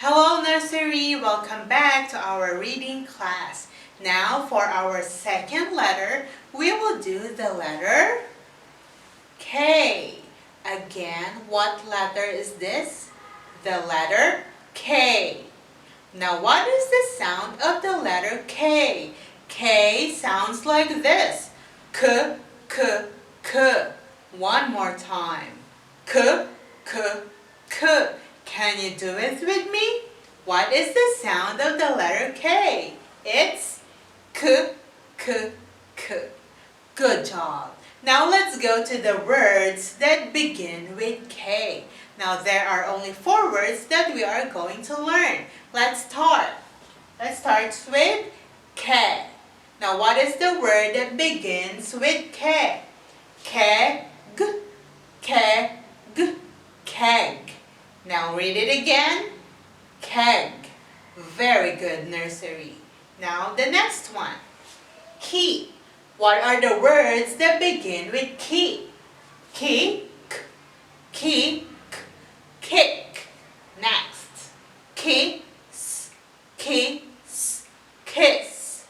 Hello nursery, welcome back to our reading class. Now for our second letter, we will do the letter K. Again, what letter is this? The letter K. Now what is the sound of the letter K? K sounds like this. K, K, K. One more time. K, K, K. Can you do it with me? What is the sound of the letter K? It's K, K, K. Good job. Now let's go to the words that begin with K. Now there are only 4 words that we are going to learn. Let's start. Let's start with K. Now what is the word that begins with K? Keg, keg, keg. Now read it again. Keg. Very good, nursery. Now the next one. Key. What are the words that begin with key? Key, key, kick. Next. Kiss, kiss, kiss.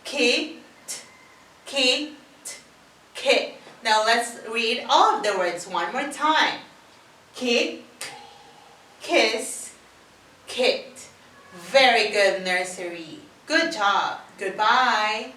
Key, key, kick. Now let's read all of the words one more time. Kick, kiss, kicked. Very good, nursery. Good job. Goodbye.